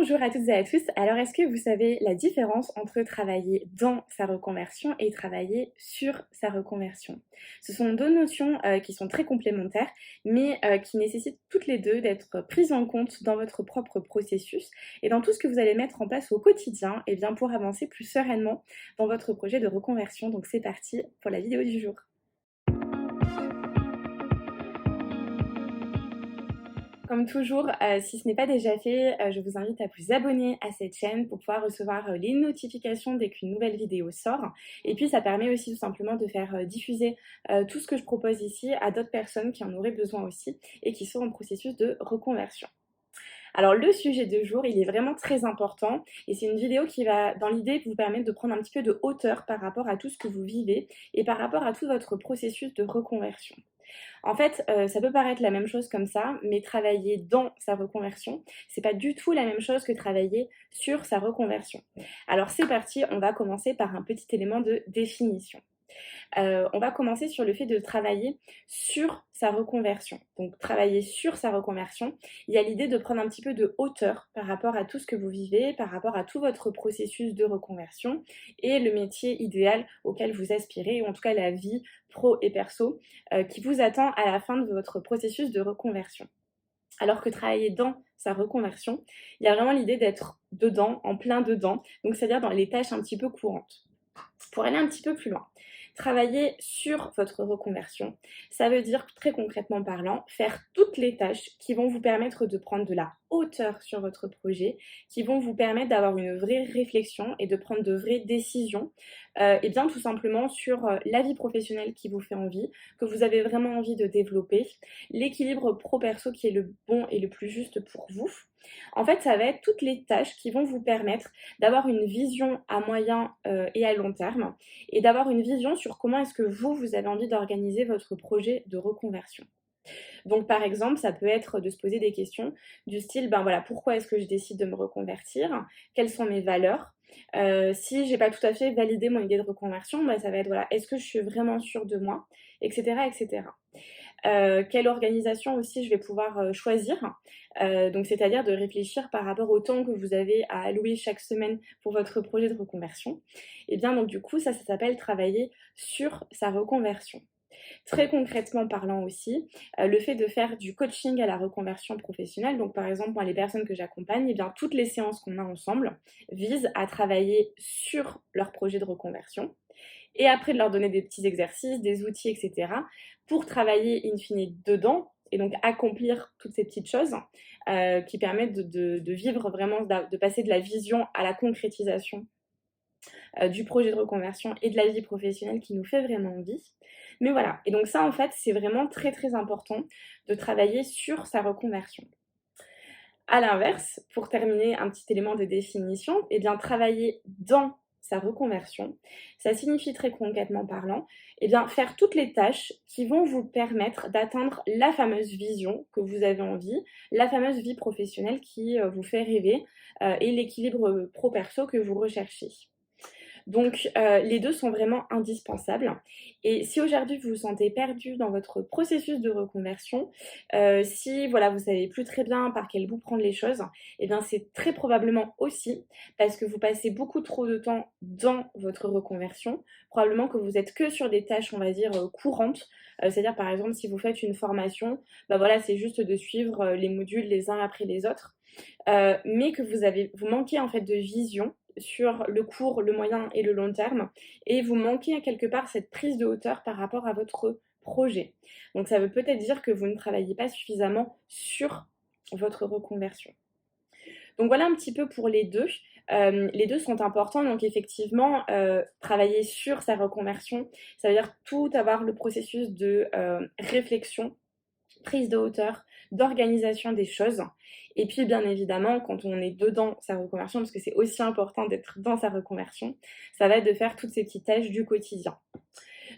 Bonjour à toutes et à tous. Alors, est-ce que vous savez la différence entre travailler dans sa reconversion et travailler sur sa reconversion? Ce sont deux notions qui sont très complémentaires, mais qui nécessitent toutes les deux d'être prises en compte dans votre propre processus et dans tout ce que vous allez mettre en place au quotidien, et bien pour avancer plus sereinement dans votre projet de reconversion. Donc, c'est parti pour la vidéo du jour. Comme toujours, si ce n'est pas déjà fait, je vous invite à vous abonner à cette chaîne pour pouvoir recevoir les notifications dès qu'une nouvelle vidéo sort. Et puis ça permet aussi tout simplement de faire diffuser tout ce que je propose ici à d'autres personnes qui en auraient besoin aussi et qui sont en processus de reconversion. Alors le sujet de jour, il est vraiment très important et c'est une vidéo qui va, dans l'idée, vous permettre de prendre un petit peu de hauteur par rapport à tout ce que vous vivez et par rapport à tout votre processus de reconversion. En fait, ça peut paraître la même chose comme ça, mais travailler dans sa reconversion, c'est pas du tout la même chose que travailler sur sa reconversion. Alors c'est parti, on va commencer par un petit élément de définition. On va commencer sur le fait de travailler sur sa reconversion. Donc travailler sur sa reconversion, il y a l'idée de prendre un petit peu de hauteur par rapport à tout ce que vous vivez, par rapport à tout votre processus de reconversion et le métier idéal auquel vous aspirez, ou en tout cas la vie pro et perso qui vous attend à la fin de votre processus de reconversion. Alors que travailler dans sa reconversion, il y a vraiment l'idée d'être dedans, en plein dedans, donc c'est-à-dire dans les tâches un petit peu courantes. Pour aller un petit peu plus loin, travailler sur votre reconversion, ça veut dire très concrètement parlant, faire toutes les tâches qui vont vous permettre de prendre de la hauteur sur votre projet, qui vont vous permettre d'avoir une vraie réflexion et de prendre de vraies décisions, et bien tout simplement sur la vie professionnelle qui vous fait envie, que vous avez vraiment envie de développer, l'équilibre pro-perso qui est le bon et le plus juste pour vous. En fait, ça va être toutes les tâches qui vont vous permettre d'avoir une vision à moyen et à long terme et d'avoir une vision sur comment est-ce que vous avez envie d'organiser votre projet de reconversion. Donc par exemple, ça peut être de se poser des questions du style, ben voilà, pourquoi est-ce que je décide de me reconvertir? Quelles sont mes valeurs? Si j'ai pas tout à fait validé mon idée de reconversion, ben, ça va être voilà, est-ce que je suis vraiment sûre de moi? Etc. etc. Quelle organisation aussi je vais pouvoir choisir. Donc c'est-à-dire de réfléchir par rapport au temps que vous avez à allouer chaque semaine pour votre projet de reconversion. Et bien donc du coup ça s'appelle travailler sur sa reconversion. Très concrètement parlant aussi, le fait de faire du coaching à la reconversion professionnelle, donc par exemple moi les personnes que j'accompagne, et bien toutes les séances qu'on a ensemble visent à travailler sur leur projet de reconversion et après de leur donner des petits exercices, des outils, etc. pour travailler in fine dedans et donc accomplir toutes ces petites choses qui permettent de vivre vraiment, de passer de la vision à la concrétisation du projet de reconversion et de la vie professionnelle qui nous fait vraiment envie. Mais voilà, et donc ça en fait c'est vraiment très très important de travailler sur sa reconversion. À l'inverse, pour terminer un petit élément de définition, eh bien travailler dans sa reconversion, ça signifie très concrètement parlant, eh bien faire toutes les tâches qui vont vous permettre d'atteindre la fameuse vision que vous avez envie, la fameuse vie professionnelle qui vous fait rêver et l'équilibre pro-perso que vous recherchez. Donc les deux sont vraiment indispensables et si aujourd'hui vous vous sentez perdu dans votre processus de reconversion, si voilà, vous savez plus très bien par quel bout prendre les choses, et bien c'est très probablement aussi parce que vous passez beaucoup trop de temps dans votre reconversion, probablement que vous êtes que sur des tâches, on va dire, courantes, c'est-à-dire par exemple si vous faites une formation, bah voilà, c'est juste de suivre, les modules les uns après les autres, mais que vous manquez en fait de vision sur le court, le moyen et le long terme et vous manquez à quelque part cette prise de hauteur par rapport à votre projet. Donc ça veut peut-être dire que vous ne travaillez pas suffisamment sur votre reconversion. Donc voilà un petit peu pour les deux. Les deux sont importants, donc effectivement, travailler sur sa reconversion, ça veut dire tout avoir le processus de réflexion, prise de hauteur, d'organisation des choses. Et puis bien évidemment, quand on est dedans sa reconversion, parce que c'est aussi important d'être dans sa reconversion, ça va être de faire toutes ces petites tâches du quotidien.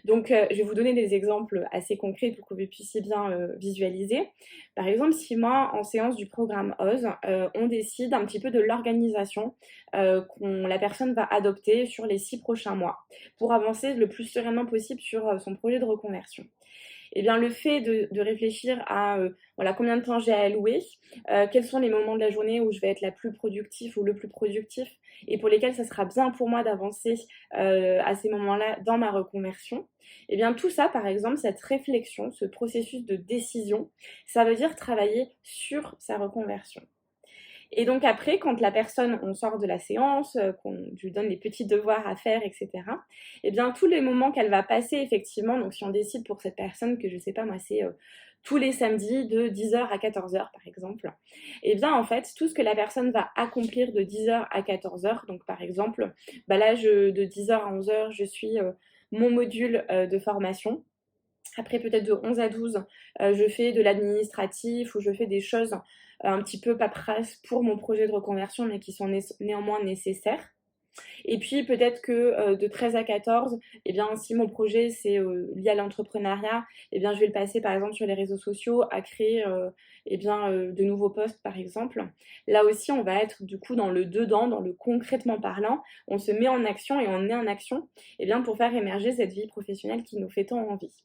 Donc je vais vous donner des exemples assez concrets pour que vous puissiez bien visualiser. Par exemple, si moi, en séance du programme OSE, on décide un petit peu de l'organisation la personne va adopter sur les 6 prochains mois pour avancer le plus sereinement possible sur son projet de reconversion. Eh bien, le fait de réfléchir à voilà, combien de temps j'ai à allouer, quels sont les moments de la journée où je vais être la plus productive ou le plus productif, et pour lesquels ça sera bien pour moi d'avancer à ces moments-là dans ma reconversion. Eh bien, tout ça, par exemple, cette réflexion, ce processus de décision, ça veut dire travailler sur sa reconversion. Et donc après, quand la personne, on sort de la séance, qu'on je lui donne les petits devoirs à faire, et cetera, eh bien tous les moments qu'elle va passer effectivement, donc si on décide pour cette personne que je sais pas moi, c'est tous les samedis de 10h à 14h par exemple, eh bien en fait, tout ce que la personne va accomplir de 10h à 14h, donc par exemple, bah là de 10h à 11h, je suis mon module de formation. Après, peut-être de 11 à 12, je fais de l'administratif ou je fais des choses un petit peu paperasse pour mon projet de reconversion, mais qui sont néanmoins nécessaires. Et puis peut-être que de 13 à 14, eh bien, si mon projet c'est lié à l'entrepreneuriat, eh bien, je vais le passer par exemple sur les réseaux sociaux à créer eh bien, de nouveaux posts par exemple. Là aussi, on va être du coup dans le dedans, dans le concrètement parlant. On se met en action et on est en action eh bien, pour faire émerger cette vie professionnelle qui nous fait tant envie.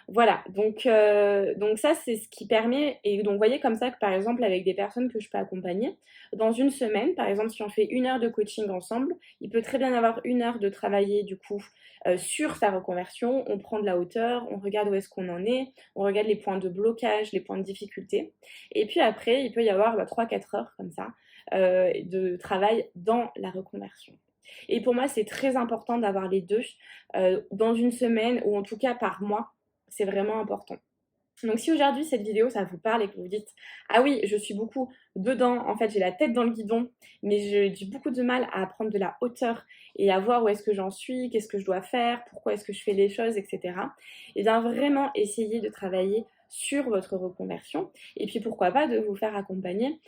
Voilà, donc ça, c'est ce qui permet et donc vous voyez comme ça que, par exemple, avec des personnes que je peux accompagner, dans une semaine, par exemple, si on fait 1 heure de coaching ensemble, il peut très bien avoir 1 heure de travailler, du coup, sur sa reconversion. On prend de la hauteur, on regarde où est-ce qu'on en est, on regarde les points de blocage, les points de difficulté et puis après, il peut y avoir, 3-4 heures comme ça, de travail dans la reconversion. Et pour moi, c'est très important d'avoir les 2, dans une semaine ou en tout cas par mois. C'est vraiment important. Donc si aujourd'hui cette vidéo ça vous parle et que vous vous dites ah oui je suis beaucoup dedans, en fait j'ai la tête dans le guidon mais j'ai beaucoup de mal à prendre de la hauteur et à voir où est-ce que j'en suis, qu'est-ce que je dois faire, pourquoi est-ce que je fais les choses, etc. Et bien vraiment essayez de travailler sur votre reconversion et puis pourquoi pas de vous faire accompagner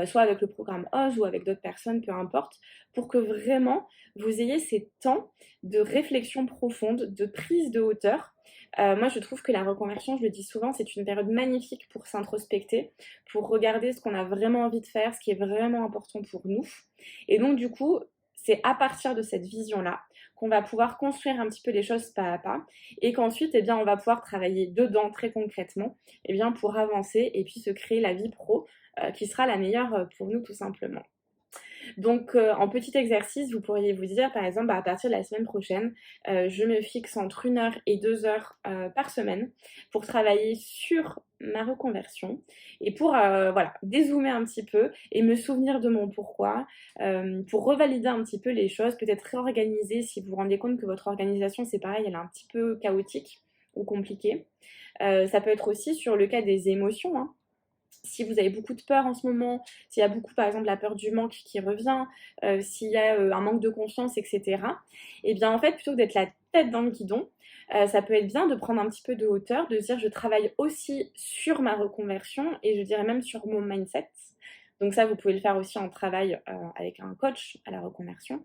soit avec le programme OZ ou avec d'autres personnes, peu importe, pour que vraiment vous ayez ces temps de réflexion profonde, de prise de hauteur. Moi, je trouve que la reconversion, je le dis souvent, c'est une période magnifique pour s'introspecter, pour regarder ce qu'on a vraiment envie de faire, ce qui est vraiment important pour nous. Et donc, du coup, c'est à partir de cette vision-là qu'on va pouvoir construire un petit peu les choses pas à pas et qu'ensuite, eh bien, on va pouvoir travailler dedans très concrètement eh bien, pour avancer et puis se créer la vie pro qui sera la meilleure pour nous tout simplement. Donc, en petit exercice, vous pourriez vous dire, par exemple, à partir de la semaine prochaine, je me fixe entre 1 heure et 2 heures par semaine pour travailler sur ma reconversion et pour voilà, dézoomer un petit peu et me souvenir de mon pourquoi, pour revalider un petit peu les choses, peut-être réorganiser si vous vous rendez compte que votre organisation, c'est pareil, elle est un petit peu chaotique ou compliquée. Ça peut être aussi sur le cas des émotions, hein. Si vous avez beaucoup de peur en ce moment, s'il y a beaucoup, par exemple, la peur du manque qui revient, s'il y a un manque de confiance, etc., eh bien, en fait, plutôt que d'être la tête dans le guidon, ça peut être bien de prendre un petit peu de hauteur, de se dire je travaille aussi sur ma reconversion et je dirais même sur mon mindset. Donc ça, vous pouvez le faire aussi en travail avec un coach à la reconversion,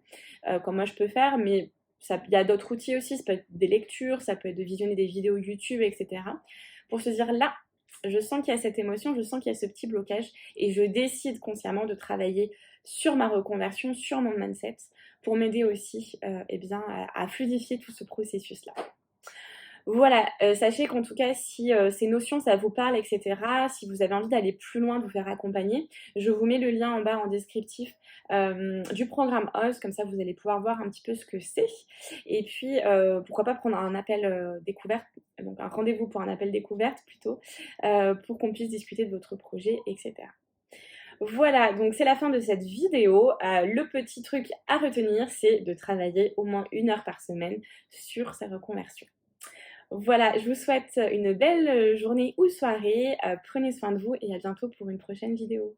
comme moi je peux faire, mais il y a d'autres outils aussi, ça peut être des lectures, ça peut être de visionner des vidéos YouTube, etc. Pour se dire là, je sens qu'il y a cette émotion, je sens qu'il y a ce petit blocage et je décide consciemment de travailler sur ma reconversion, sur mon mindset pour m'aider aussi eh bien, à fluidifier tout ce processus-là. Voilà, sachez qu'en tout cas, si ces notions, ça vous parle, etc., si vous avez envie d'aller plus loin, de vous faire accompagner, je vous mets le lien en bas en descriptif du programme OZ, comme ça vous allez pouvoir voir un petit peu ce que c'est. Et puis, pourquoi pas prendre un appel découverte, donc un rendez-vous pour un appel découverte plutôt, pour qu'on puisse discuter de votre projet, etc. Voilà, donc c'est la fin de cette vidéo. Le petit truc à retenir, c'est de travailler au moins 1 heure par semaine sur sa reconversion. Voilà, je vous souhaite une belle journée ou soirée. Prenez soin de vous et à bientôt pour une prochaine vidéo.